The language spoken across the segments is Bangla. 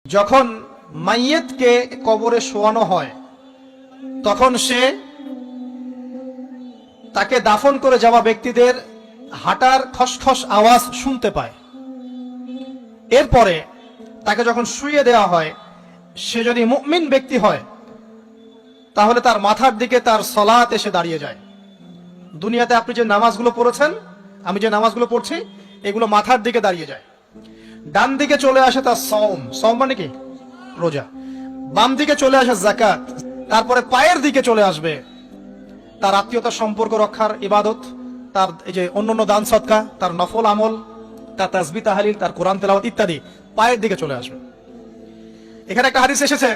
যখন মাইয়েতকে কবরে শোয়ানো হয় তখন সে তাকে দাফন করে যাওয়া ব্যক্তিদের হাঁটার খসখস আওয়াজ শুনতে পায়। এরপরে তাকে যখন শুইয়ে দেওয়া হয়, সে যদি মুমিন ব্যক্তি হয় তাহলে তার মাথার দিকে তার সলাত এসে দাঁড়িয়ে যায়। দুনিয়াতে আপনি যে নামাজগুলো পড়েছেন, আমি যে নামাজগুলো পড়ছি, এগুলো মাথার দিকে দাঁড়িয়ে যায়। ডান দিকে চলে আসে তার সওম মানে কি? রোজা। বাম দিকে চলে আসে যাকাত। তারপরে পায়ের দিকে চলে আসবে তার আত্মীয়তার সম্পর্ক রক্ষার ইবাদত, তার এই যে অন্যান্য দান সদকা, তার নফল আমল, তার তাসবিহ তাহলিল, তার কোরআন তেলাওয়াত ইত্যাদি পায়ের দিকে চলে আসবে। এখানে একটা হাদিস এসেছে,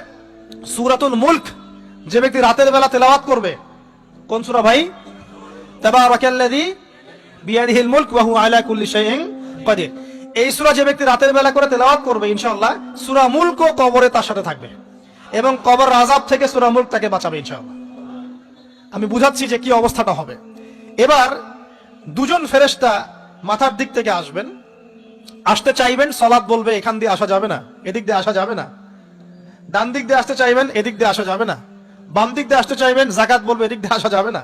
সূরাতুল মুলক যে ব্যক্তি রাতের বেলা তেলাওয়াত করবে, কোন সূরা ভাই? তাবারাকাল্লাযী বিয়াদিহিল মুলক ওয়া হুয়া আলা কুল্লি শাইইন কাদির। এই সূরা যে ব্যক্তি রাতের বেলা করে তেলাওয়াত করবে, ইনশাআল্লাহ সূরা মুলক কবরে তার সাথে থাকবে এবং কবর আযাব থেকে সূরা মুলক তাকে বাঁচাবে ইনশাআল্লাহ। আমি বুঝাচ্ছি যে কি অবস্থাটা হবে। এবার দুজন ফেরেশতা মাথার দিক থেকে আসবেন, আসতে চাইবেন, সালাত বলবে এখান দিয়ে আসা যাবে না, এদিক দিয়ে আসা যাবে না। ডান দিক দিয়ে আসতে চাইবেন, এদিক দিয়ে আসা যাবে না। বাম দিক দিয়ে আসতে চাইবেন, যাকাত বলবে এদিক দিয়ে আসা যাবে না।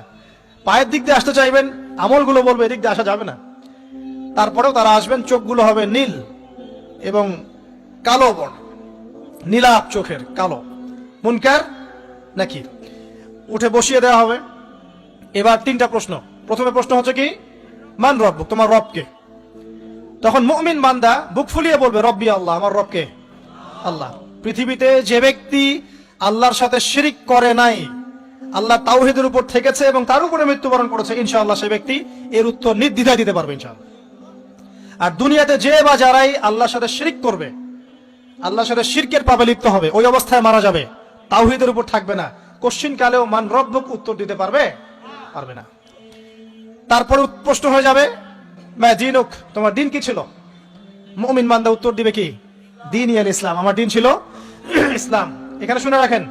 পায়ের দিক দিয়ে আসতে চাইবেন, আমলগুলো বলবে এদিক দিয়ে আসা যাবে না। তারপরেও তারা আসবেন, চোখগুলো হবে নীল এবং কালো বর্ণ, নীলাভ চোখের, কালো। মুনকার নাকির। উঠে বসিয়ে দেওয়া হবে। এবার তিনটা প্রশ্ন। প্রথমে প্রশ্ন হচ্ছে কি? মান রব্বুক, তোমার রবকে? তখন মুমিন বান্দা বুক ফুলিয়ে বলবে রব্বি আল্লাহ, আমার রবকে আল্লাহ। পৃথিবীতে যে ব্যক্তি আল্লাহর সাথে শিরিক করে নাই, আল্লাহ তাওহীদের উপর থেকেছে এবং তার উপরে মৃত্যুবরণ করেছে, ইনশাআল্লাহ সে ব্যক্তি এর উত্তর নির্দ্বিধায় দিতে পারবে ইনশাআল্লাহ। আর দুনিয়াতে যে বা যারাই আল্লাহর সাথে শিরিক করবে, আল্লাহর সাথে শিরকের পাপে লিপ্ত হবে, ওই অবস্থায় মারা যাবে, তাওহীদের উপর থাকবে না, কোশ্চিন কালেও মান রব্বুক উত্তর দিতে পারবে না। তারপরে প্রশ্ন হয়ে যাবে মা দীনুক, তোমার দিন কি ছিল? মুমিন বান্দা উত্তর দিবে কি? দ্বীনি আল ইসলাম, আমার দিন ছিল ইসলাম। এখানে শুনে রাখেন,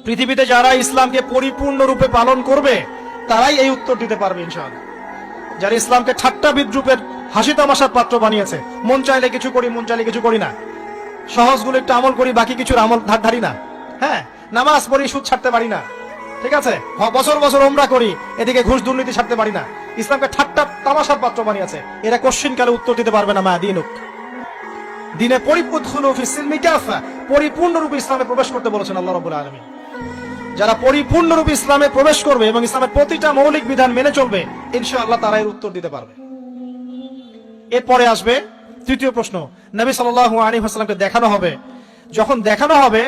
পৃথিবীতে যারা ইসলামকে পরিপূর্ণ রূপে পালন করবে তারাই এই উত্তর দিতে পারবে ইনশাআল্লাহ। যারা ইসলামকে ঠাট্টা বিদ্রুপের হাসি তামাশার পাত্র বানিয়েছে, মন চাইলে কিছু করি, মন চাইলে কিছু করি না, সহজগুলো একটু আমল করি, বাকি কিছুর আমল ধারি না, হ্যাঁ, নামাজ পড়ি, সুদ ছাড়তে পারি না, ঠিক আছে, বছর বছর ওমরা করি, এদিকে ঘুষ দুর্নীতি ছাড়তে পারি না, ইসলামকে ঠাট্টা তামাশার পাত্র বানিয়েছে, এরা কোশ্চিন কালে উত্তর দিতে পারবে না মা দীনুক। দিনে পরিপূর্ণ রূপে ইসলামে প্রবেশ করতে বলেছেন আল্লাহ রাব্বুল আলামিন। যারা পরিপূর্ণ রূপে ইসলামে প্রবেশ করবে এবং ইসলামের প্রতিটা মৌলিক বিধান মেনে চলবে, ইনশাআল্লাহ তারা এর উত্তর দিতে পারবে। এরপরে আসবে তৃতীয় প্রশ্ন। নবী সাল্লাল্লাহু আলাইহি ওয়াসাল্লামকে দেখানো হবে। যখন দেখানো হবে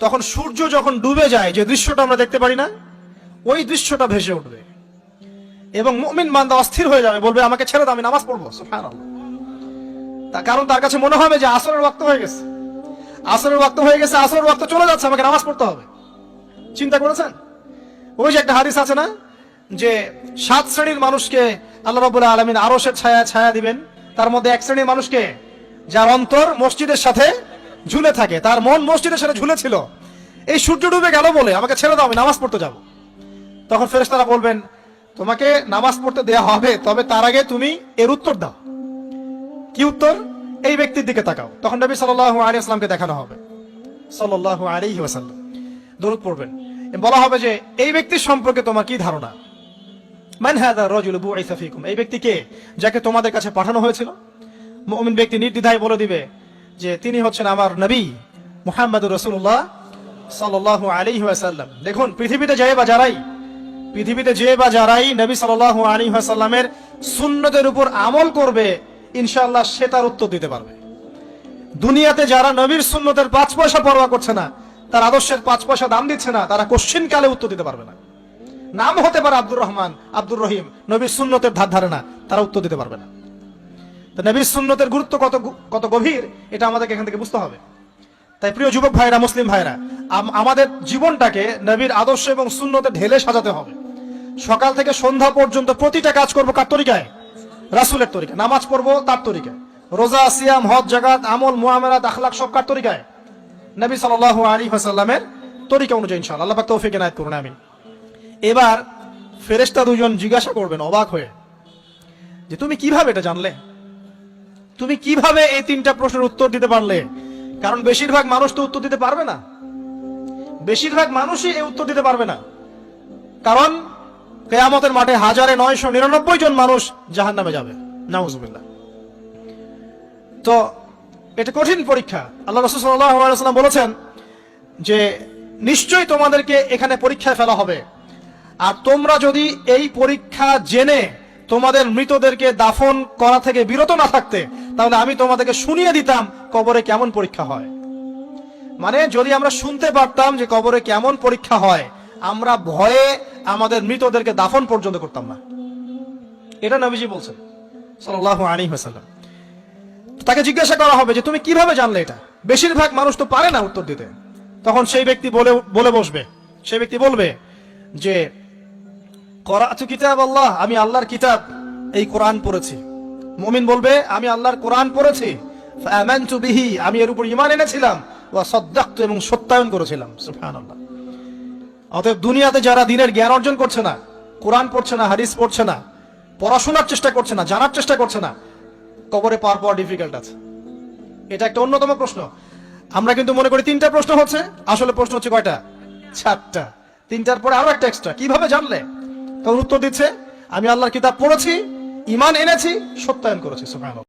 তখন সূর্য যখন ডুবে যায়, যে দৃশ্যটা আমরা দেখতে পারি না, ওই দৃশ্যটা ভেসে উঠবে এবং মুমিন বান্দা অস্থির হয়ে যাবে, বলবে আমাকে ছেড়ে দাও, আমি নামাজ পড়বো। সুবহানাল্লাহ। তার কারণ তার কাছে মনে হবে যে আসরের ওয়াক্ত হয়ে গেছে, আসরের ওয়াক্ত হয়ে গেছে, আসরের ওয়াক্ত চলে যাচ্ছে, আমাকে নামাজ পড়তে হবে। চিন্তা করেছেন? ওই যে একটা হাদিস আছে না, যে 7 শ্রেণীর মানুষকে আল্লাহ রাব্বুল আলামিন আরশের ছায়া দিবেন। তার মধ্যে এক শ্রেণীর মানুষকে, যার অন্তর মসজিদের সাথে ঝুলে থাকে, তার মন মসজিদের সাথে ঝুলে ছিল, এই সূর্য ডুবে গেল বলে আমাকে ছেড়ে দাও, আমি নামাজ পড়তে যাব। তখন ফেরেশতারা বলবেন তোমাকে নামাজ পড়তে দেয়া হবে, তবে তার আগে তুমি এর উত্তর দাও। কি উত্তর? এই ব্যক্তির দিকে তাকাও। তখন নবী সাল্লাল্লাহু আলাইহি ওয়াসাল্লামকে দেখানো হবে, সাল্লাল্লাহু আলাইহি ওয়াসাল্লাম দরুদ পড়বেন। বলা হবে যে এই ব্যক্তির সম্পর্কে তোমার কি ধারণা? মান হাযা রাজুলু বুইসা ফীকুম, এই ব্যক্তি কে, যাকে তোমাদের কাছে পাঠানো হয়েছিল? মুমিন ব্যক্তি নির্দ্বিধায় বলে দিবে যে তিনি হচ্ছেন আমার নবী মুহাম্মদুর রাসূলুল্লাহ সাল্লাল্লাহু আলাইহি ওয়াসাল্লাম। দেখুন, পৃথিবীতে যে বা যারাই নবী সাল্লাল্লাহু আলাইহি ওয়াসাল্লামের সুন্নতের উপর আমল করবে, ইনশাআল্লাহ সে তার উত্তর দিতে পারবে। দুনিয়াতে যারা নবীর সুন্নতের 5 পয়সা পরোয়া করছে না, তার আদর্শের 5 পয়সা দাম দিচ্ছে না, তারা কোশ্চিন কালে উত্তর দিতে পারবে না। নাম হতে পারে আব্দুর রহমান, আব্দুর রহিম, নবীর সুন্নতের ধার ধারে না, তারা উত্তর দিতে পারবে না। তো নবীর সুন্নতের গুরুত্ব কত গভীর, এটা আমাদেরকে এখান থেকে বুঝতে হবে। তাই প্রিয় যুবক ভাইরা, মুসলিম ভাইরা, আমাদের জীবনটাকে নবীর আদর্শ এবং সুন্নতে ঢেলে সাজাতে হবে। সকাল থেকে সন্ধ্যা পর্যন্ত প্রতিটা কাজ করবো কার তরিকায়? রাসূলের তরিকায়। নামাজ পড়বো তার তরিকায়, রোজা, সিয়াম, হজ, যাকাত, আমল, মুআমালাত, আখলাক সব কার তরিকায়? নবী সাল্লাল্লাহু আলাইহি ওয়াসাল্লামের তরিকা অনুযায়ী ইনশাআল্লাহ। আল্লাহ পাক তৌফিক এনায়েত করুন, আমিন। এবার ফেরেশতা দুজন জিজ্ঞাসা করবেন অবাক হয়ে যে তুমি কিভাবে এটা জানলে? তুমি কিভাবে এই 3টা প্রশ্নের উত্তর দিতে পারলে? কারণ বেশিরভাগ মানুষ তো উত্তর দিতে পারবে না, বেশিরভাগ মানুষই এই উত্তর দিতে পারবে না। কারণ কিয়ামতের মাঠে 1999 জন মানুষ জাহান্নামে যাবে, নাউজুবিল্লাহ। তো এটা কঠিন পরীক্ষা। আল্লাহ রাসূল সাল্লাল্লাহু আলাইহি ওয়াসাল্লাম বলেছেন যে নিশ্চয়ই তোমাদেরকে এখানে পরীক্ষায় ফেলা হবে, আর তোমরা যদি এই পরীক্ষা জেনে তোমাদের মৃতদেরকে দাফন করা থেকে বিরত না থাকতে, তাহলে আমি তোমাদেরকে শুনিয়ে দিতাম কবরে কেমন পরীক্ষা হয়। মানে যদি আমরা শুনতে পারতাম যে কবরে কেমন পরীক্ষা হয়, আমরা ভয়ে আমাদের মৃতদেরকে দাফন পর্যন্ত করতাম না। এটা নবীজি বলছেন সাল্লাল্লাহু আলাইহি ওয়াসাল্লাম। তাকে জিজ্ঞাসা করা হবে যে তুমি কিভাবে জানলে এটা? বেশিরভাগ মানুষ তো পারে না উত্তর দিতে। তখন সেই ব্যক্তি বলে বসবে, সেই ব্যক্তি বলবে যে করাতু কিতাব আল্লাহ, আমি আল্লাহর কিতাব এই কোরআন পড়েছি। মুমিন বলবে আমি আল্লাহর কোরআন পড়েছি, ফাআমানতু বিহি, আমি এর উপর ঈমান এনেছিলাম, ওয়া সাদ্দাকতু, এবং সত্যায়ন করেছিলাম। সুবহানাল্লাহ। অতএব দুনিয়াতে যারা দ্বীনের জ্ঞান অর্জন করছে না, কোরআন পড়ছে না, হাদিস পড়ছে না, পড়াশোনার চেষ্টা করছে না, জানার চেষ্টা করছে না, কবরে পাওয়া ডিফিকাল্ট আছে। এটা একটা অন্যতম প্রশ্ন। আমরা কিন্তু মনে করি 3টা প্রশ্ন হচ্ছে, আসলে প্রশ্ন হচ্ছে কয়টা? 4টা। 3টার পরে আরো একটা এক্সট্রা। কিভাবে জানলে? তখন উত্তর দিচ্ছে আমি আল্লাহর কিতাব পড়েছি, ঈমান এনেছি, সত্যায়ন করেছি। সুবহানাল্লাহ।